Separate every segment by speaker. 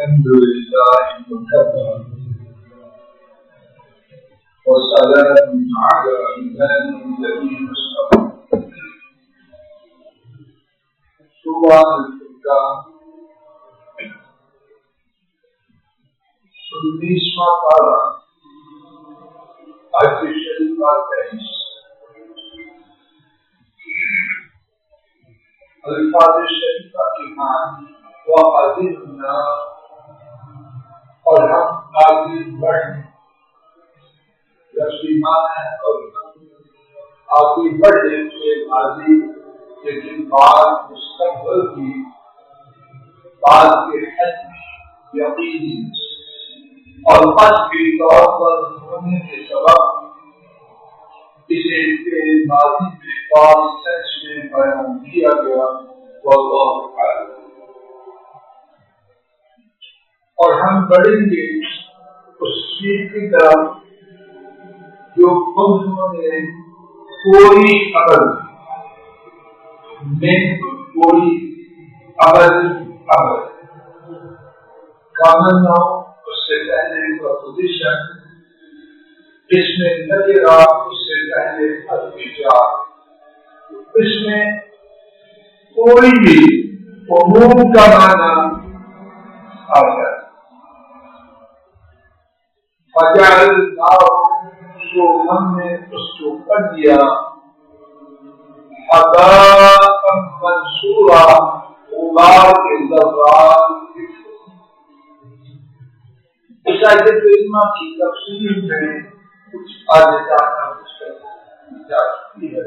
Speaker 1: الحمد لله وكفى وسلام على عباده الذين اصطفى. سورة الفرقان 19واں پارہ آیت شریفہ 23. الفاظ شریفہ کے معنی وَعَزِمْنَا اور ہم آگے بڑھیں. رسیمان ہے اور آگے بڑھنے کے ماضی لیکن بعد مستقبل کی بعد کے حد یقینی اور قطعی طور پر ہونے کے سبب اسے ماضی میں پاس سینس میں بیان کیا گیا. واللہ اعلم. اور ہم بڑھیں گے اس چیز کی طرف جو انہوں نے کوئی عمل میں کوئی عمل کامن نہ ہو اس سے پہلے کا پوزیشن اس میں لگے رہا اس سے پہلے اتجار اس میں کوئی بھی عموم کا معنی آ جائے. جو ہم نے اس کو کر دیا حباء منصورا غبار کے ذرات. اس آیت کریمہ کی تفسیر میں کچھ آگے جانا جا چکی ہے.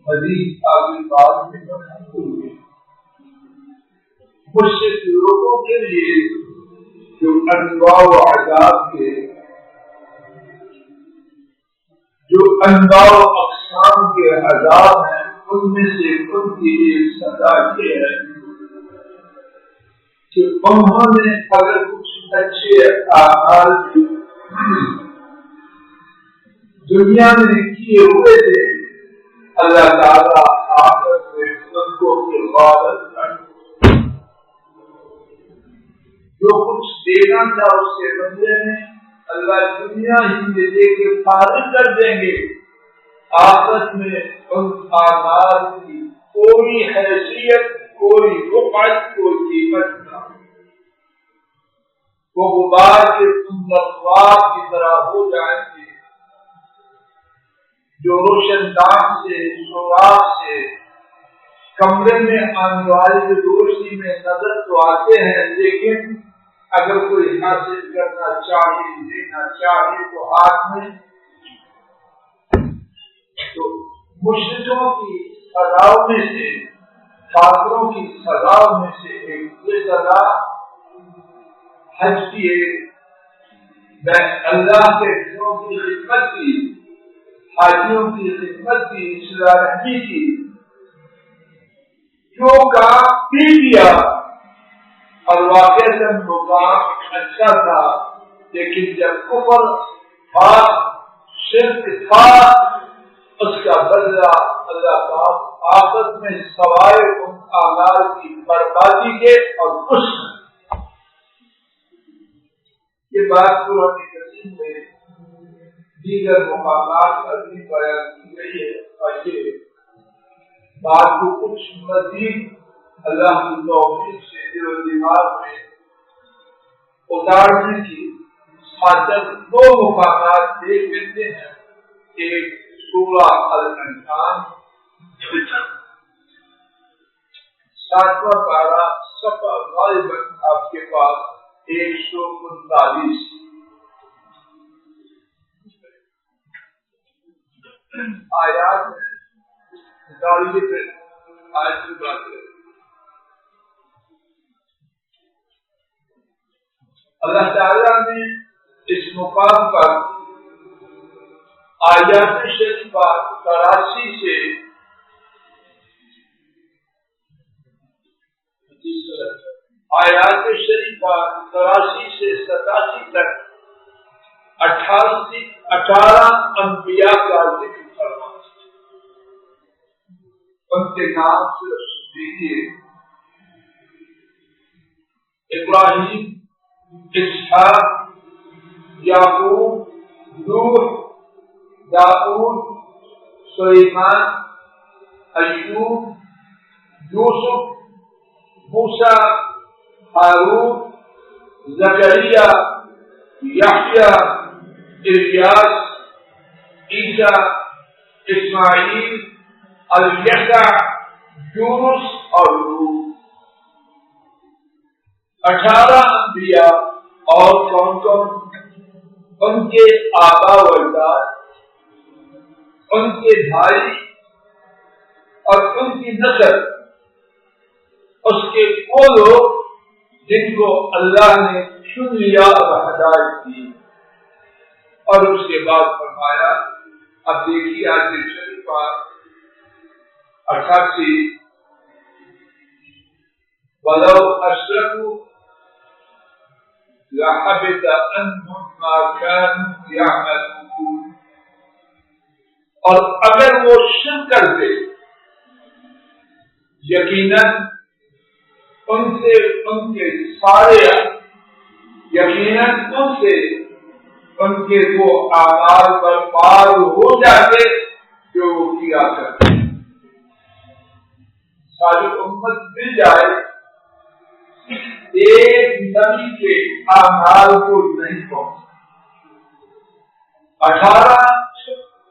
Speaker 1: مزید آگے بعد میں بڑھیں. مشرک لوگوں کے لیے جو انواع و عذاب کے جو انواع و اقسام کے عذاب ہیں ان میں سے ان کی ایک سزا یہ ہے کہ انہوں نے اگر کچھ اچھے اعمال دنیا میں کیے ہوئے تھے اللہ تعالیٰ آخرت میں ان کو حفاظت کر جو کچھ دینا تھا اس کے بدلے میں اللہ دنیا ہی میں دے کے فارغ کر دیں گے. آخرت میں ان اعمال کی کوئی حیثیت کوئی رقعت کوئی قیمت نہ. وہ غبار کے تندرسوار کی طرح ہو جائیں گے جو روشن دان سے سوراخ سے کمرے میں آنے والی روشنی میں نظر تو آتے ہیں لیکن اگر کوئی حاصل کرنا چاہے لینا چاہے تو ہاتھ میں. تو مشرکوں کی سزاؤں میں سے کافروں کی سزاؤں میں سے ایک یہ سزا حج کی ہے. اللہ کے گھروں کی خدمت کی حاجیوں کی خدمت کی اصلاح رحمی کی جو کام بھی کیا اور واقعاً وہ کام اچھا تھا لیکن جب کفر تھا شرک تھا اس کا بدلہ اللہ پاک آخرت میں سوائے ان اعمال کی بربادی کے اور خوش. یہ بات قرآن کریم میں دیگر مقامات پر بھی بیان کی گئی ہے اور یہ بات کو کچھ مزید اللہ کی توفیق سے دل و دماغ میں اتارنے کی خاطر دو مقامات دیکھ لیتے ہیں. ایک سورہ الانعام 7واں پارہ صفحہ غالباً آپ کے پاس 139 آیات ہے. آیت کی بات ہے. اللہ تعالیٰ نے اس مقام پر آیات شریفہ 83 سے 87 تک 18 انبیاء کا ذکر فرمایا. ان کے نام صرف دیکھیے ابراہیم، اسحاق، یعقوب، نوح، داؤد، سلیمان، ایوب، یوسف، موسیٰ، ہارون، زکریا، یحییٰ، الیاس، عیسیٰ، اسماعیل، الیسع، یونس اور لوط۔ 18 انبیاء اور کون کون؟ ان کے آبا و اجداد، ان کے بھائی اور ان کی نسل، اس کے وہ لوگ جن کو اللہ نے چن لیا اور ہدایت دی۔ اور اس کے بعد فرمایا، اب دیکھیے آیت شریفہ 88، وَلَوْ أَشْرَكُوا لَحَبِطَ عَنْهُمْ مَا كَانُوا يَعْمَلُونَ۔ اور اگر وہ شرک کرتے، یقیناً ان سے ان کے سارے، یقیناً ان سے ان کے وہ اعمال برباد ہو جاتے جو وہ کیا کرتے۔ ساری امت مل جائے، ایک نبی کے اعمال کو نہیں پہنچ۔ 18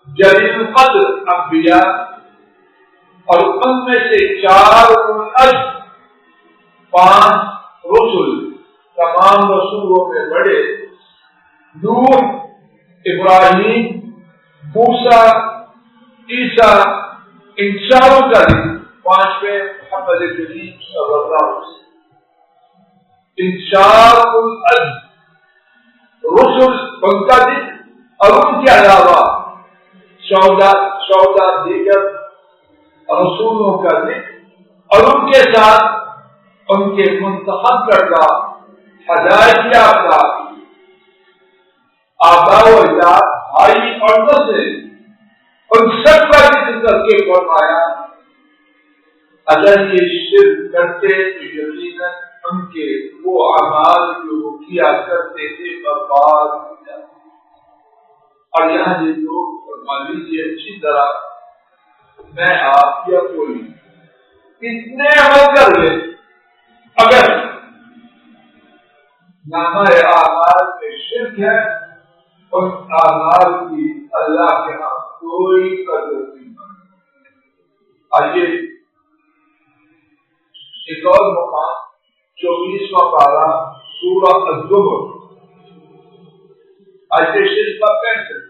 Speaker 1: جلیل القدر انبیاء، اور ان میں سے 4 اولو 5 رسل، تمام رسولوں میں بڑے، نوح، ابراہیم، موسیٰ، عیسیٰ، ان چاروں کا ذکر 5ویں محمد کریم صلی اللہ علیہ وسلم۔ ان 4 اولو رسل ان کا ذکر، اور ان کے علاوہ 14 دیگر رسولوں کا ذکر، اور ان کے ساتھ ان کے منتخب کردہ ہدایت یافتہ آبا و اجداد، بھائی اور نسل، ان سب کا ذکر کر کے فرمایا، اگر یہ شرک کرتے تو یقیناً ان کے وہ اعمال جو وہ کیا کرتے تھے برباد ہو جاتے۔ اور یہاں یہ لوگ فرما لیجیے اچھی طرح، میں آپ یا کوئی کتنے عمل کر لے، اگر نامہ اعمال میں شرک ہے، ان اعمال کی اللہ کے ہاں کوئی قدر نہیں۔ آئیے ایک اور مقام 24واں پارہ سورہ الزمر، آیت شریفہ 65،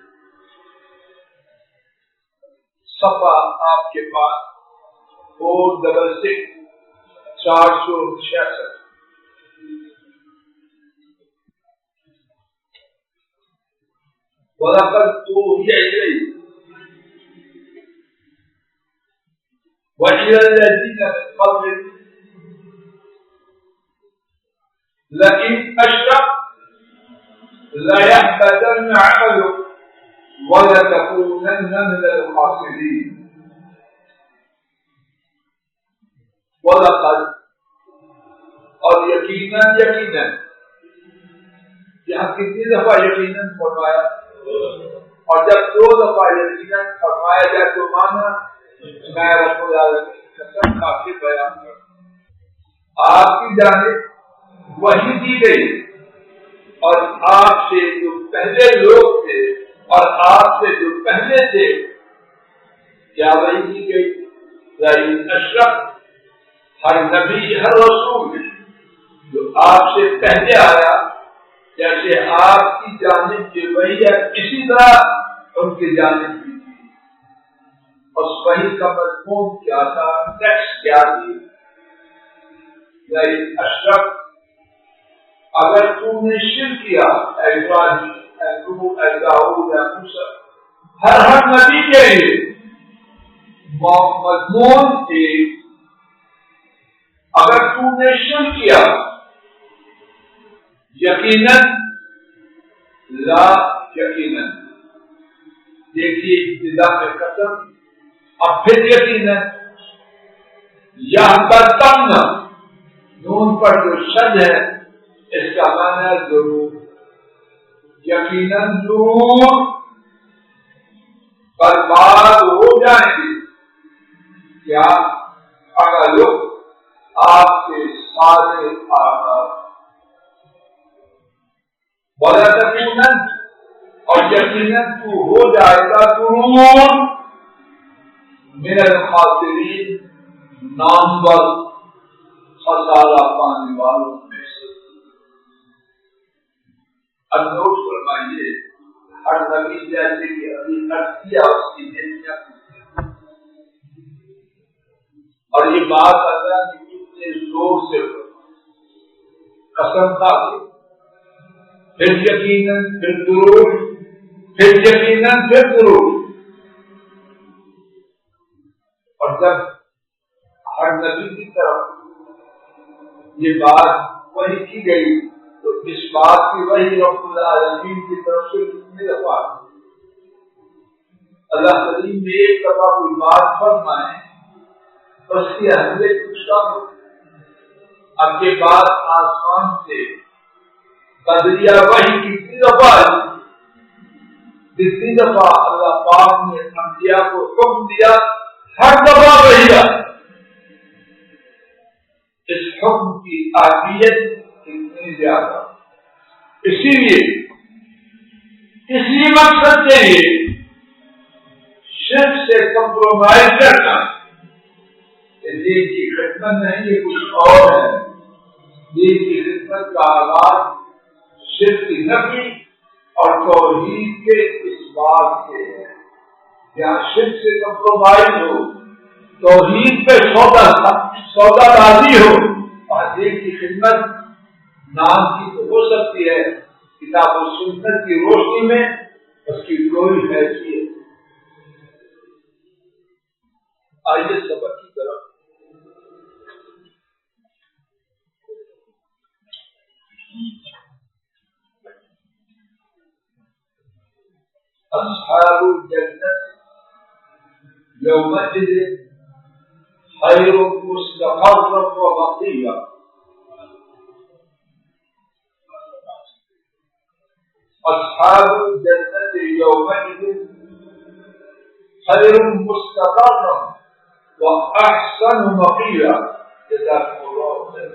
Speaker 1: صفحہ آپ کے پاس 466 466۔ وَلَقَدْ أُوحِيَ إِلَيْكَ وَإِلَى الَّذِينَ مِن قَبْلِكَ لَئِنْ أَشْرَكْتَ لَيَحْبَطَنَّ عَمَلُكَ وَلَتَكُونَنَّ مِنَ الْخَاسِرِينَ۔ وَلَقَدْ، اور یقیناً، یہاں کتنی دفعہ یقیناً فرمایا؟ اور جب 2 دفعہ یقیناً فرمایا جائے تو مانا میں رب العالمین قسم کھا کے بیان کرتا، آپ کی جانب وحی دی گئی، اور آپ سے جو پہلے لوگ تھے اور آپ سے جو پہلے تھے کیا وحی دی گئی؟ لئن اشرکت، ہر نبی ہر رسول جو آپ سے پہلے آیا، جیسے آپ کی جانب کی وحی ہے اسی طرح ان کی جانب کی تھی۔ اس وحی کا مضمون کیا تھا، ٹیکسٹ کیا تھی؟ لئن اشرکت، اگر تم نے شرک کیا، اے ابراہیم، اے نوح، اے داؤد، اے موسیٰ، ہر نبی کے لیے مضمون تھی، اگر تم نے شرک کیا، یقیناً، لا یقیناً، دیکھیے ابتدا میں قسم، اب پھر یقیناً، یحبطن، نون پر جو شد ہے اس کا معنی ہے ضرور، یقیناً ضرور برباد ہو جائیں گے کیا اگر آپ کے سارے آغاز بولا یقیناً، اور یقیناً تو ہو جائے گا ضرور من الخاسرین، نامور خسارہ پانے والوں میں سے۔ اب نوٹ فرمائیے، ہر نبی جیسے کہ ابھی عرض کیا اس کی نیتیاں اور یہ بات اللہ نے کتنے زور سے قسم تھا کہ پھر یقیناً پھر ضرور، پھر یقیناً پھر ضرور۔ اور جب ہر نبی کی طرف یہ بات وحی کی گئی تو اس بات کی وحی رب العالمین کی طرف سے کتنے دفعہ اللہ کریم نے ایک دفعہ کوئی بات فرمائے اس کی اہمیت کچھ کم ہو۔ اب کے بعد آسمان سے بدریہ وحی کتنی دفعہ آئی، جتنی دفعہ اللہ پاک نے انبیاء کو حکم دیا ہر دفعہ وحی آئی۔ اس حکم کی اہمیت اتنی زیادہ، اسی لیے اسی مقصد کے لیے شرک سے کمپرومائز کرنا دین کی خدمت نہیں، یہ کچھ اور ہے۔ دین کی خدمت کا آغاز شرک کی نفی اور توحید کے اس بات سے ہے۔ یہاں شرک سے کمپرومائز ہو، توحید پہ سودا بازی ہو، اور دین کی خدمت نام کی تو ہو سکتی ہے، کتاب و سنت کی روشنی میں اس کی کوئی حیثیت۔ آئیے سبق کی طرف۔ اصحاب الجنت یومئذ خیر مستقرا ومقیلا، اصحاب الجنت یومئذ خیر مستقرا واحسن مقیلا۔ جزاکم اللہ خیر۔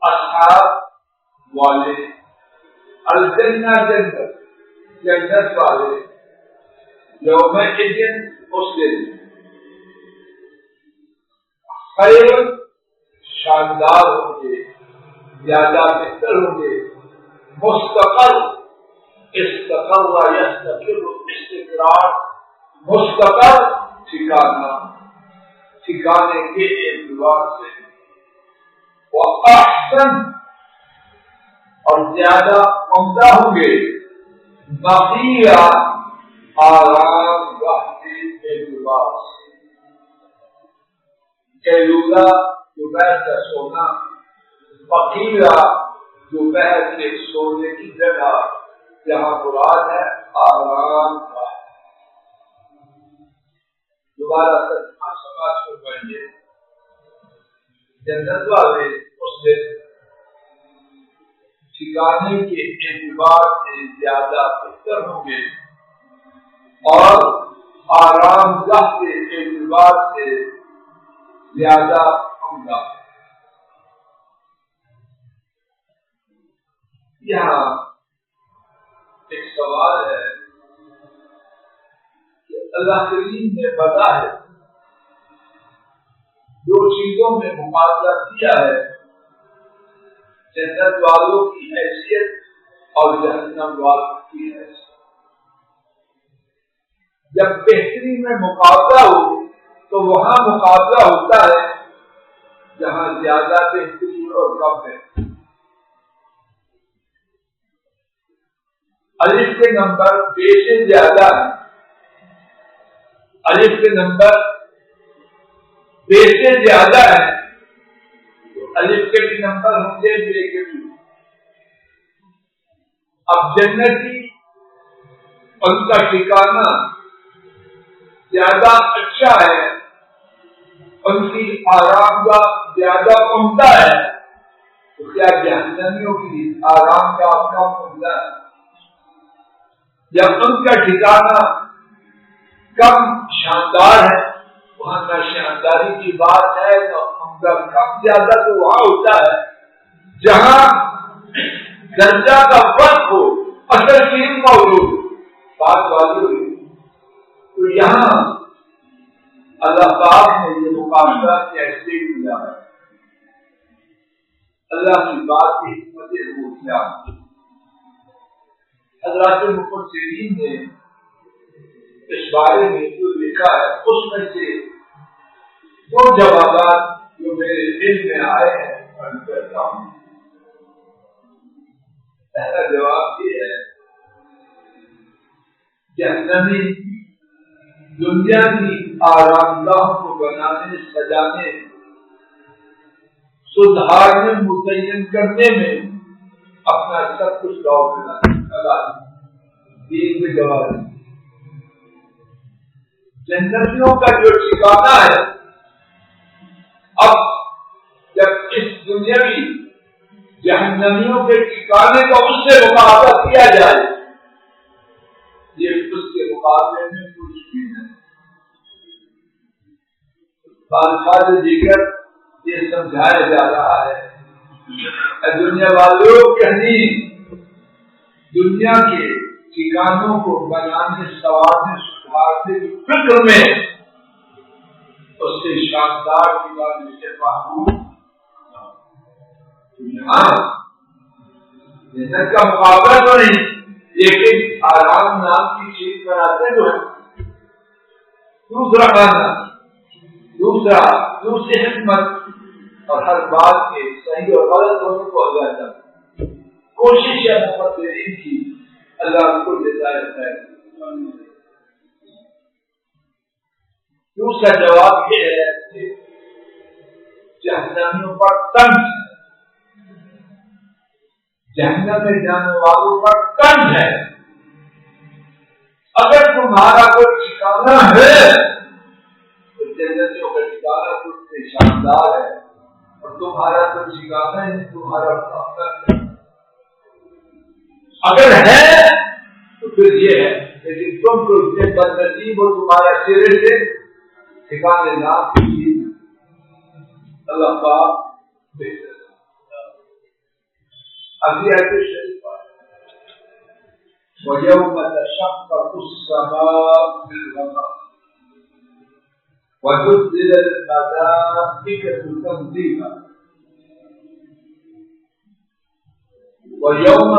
Speaker 1: اصحاب والے، الجنہ جنت، جنت والے، یومئذ اس دن، خیر شاندار ہوں گے، زیادہ بہتر ہوں گے، مستقر، استقر یستقر استقرار، مستقر ٹھکانا، ٹھکانے کے اعتبار سے، وہ احسن اور زیادہ عمدہ ہوں گے، مقیلا آرام گاہ کے اعتبار سے۔ قیلولہ دوپہر کا سونا، مقیلا دوپہر کے سونے کی جگہ، جہاں مراد ہے آرام گاہ۔ دوبارہ ترجمہ سماج کو پڑھیے۔ جنت والے اس دن ٹھکانے کے اعتبار سے زیادہ بہتر ہوں گے اور آرام گاہ کے اعتبار سے زیادہ عمدہ۔ یہاں ایک سوال ہے کہ اللہ کریم نے بتایا ہے دو چیزوں میں مقابلہ کیا ہے، جنت والوں کی حیثیت اور جہنم والوں کی حیثیت۔ جب بہتری میں مقابلہ ہو تو وہاں مقابلہ ہوتا ہے جہاں زیادہ بہتری اور کم بہتری۔ الف کے نمبر بے سے زیادہ ہے، الف کے نمبر بے سے زیادہ ہے تو الف کے بھی نمبر ہوں گے، بے کے بھی۔ اب جنتی ان کا ٹھکانہ زیادہ اچھا ہے ان کی آرام کا زیادہ عمدہ ہے، تو کیا جہنمیوں کی آرام کا اپنا عمدہ ہے؟ جب ان کا ٹھکانہ کم شاندار ہے، وہاں نہ شانداری کی بات ہے نہ عمدہ، کم زیادہ تو وہاں ہوتا ہے جہاں درجہ کا فرق ہو، اصل چیز موجود بات والی ہوئی۔ تو یہاں اللہ پاک نے یہ مقابلہ کیسے کیا ہے؟ اللہ کی بات کی حکمت وہ کیا؟ حضرات مفسرین نے اس بارے میں جو لکھا ہے اس میں سے دو جوابات جو میرے دل میں آئے ہیں میں کرتا ہوں۔ پہلا جواب یہ ہے، جہنمی دنیا کی آرام گاہ کو بنانے، سجانے، سدھارنے، متعین کرنے میں اپنا سب کچھ لگا دین میں گوا دیں۔ جنتیوں کا جو ٹھکانہ ہے، اب جب اس دنیاوی جہنمیوں کے ٹھکانے کا اس سے مقابلہ کیا جائے، یہ اس کے مقابلے میں کچھ بھی نہیں۔ الفاظ دیگر یہ سمجھایا جا رہا ہے، دنیا والوں کہیں دنیا کے ٹھکانوں کو بنانے، سوارنے، سدھارنے کی فکر میں اس سے شاندار ٹھکانے سے محبوب یہاں جنت کا مقابلہ تو نہیں، لیکن آرام نام کی چیز بناتے جو ہے۔ دوسرا معنی، دوسری حکمت اور ہر بات کے صحیح اور غلط ہونے کو اگر جاتا کوشش ہے مفسرین کی، اللہ کو دیتا رہتا ہے۔ دوسرا جواب یہ ہے کہ جہنمیوں پر طنز ہے، جہنم میں جانے والوں پر طنز ہے۔ اگر تمہارا کوئی ٹھکانہ ہے تو جنتیوں کا ٹھکانہ تم سے شاندار ہے، اور تمہارا تو ٹھکانہ ہی تمہارا ہے۔ اگر ہے تو پھر یہ ہے، لیکن تم تو اس سے بدنصیب ہو، تمہارا چہرے سے ٹھکانے نہ کیجیے۔ اللہ پاک بہتر ابھی ایسے شریف وَيَوْمَ تَشَقَّقُ السَّمَاءُ بِالْغَمَامِ وَنُزِّلَ الْمَلَائِكَةُ تَنزِيلًا۔ وَيَوْمَ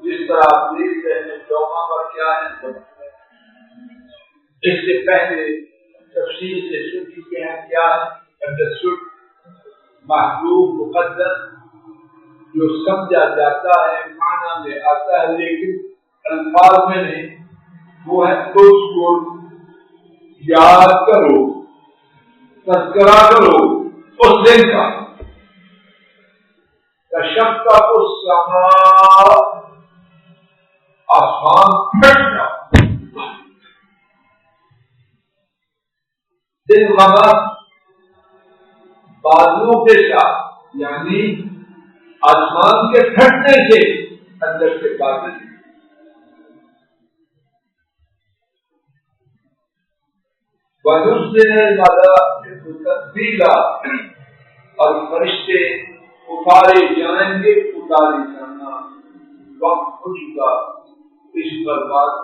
Speaker 1: جس طرح آپ دیکھتے ہیں یوم پر کیا ہے، اس سے پہلے تفصیل سے سن چکے ہیں کیا ہے، محبوب مقدس جو سمجھا جاتا ہے، معنی میں آتا ہے لیکن الفاظ میں نہیں، وہ ہے اس کو یاد کرو، تذکرہ کرو اس دن کا۔ تشقق السماء، آسمان پھٹ جاؤ، دن غمام بازوؤں کے ساتھ، یعنی آسمان کے پھٹنے سے اندر سے بادل، وَنُزِّلَ الْمَلَائِكَةُ تَنزِيلًا، اور فرشتے اتارے جائیں گے، اتارے جانا۔ وقت ہو چکا، اس پر بات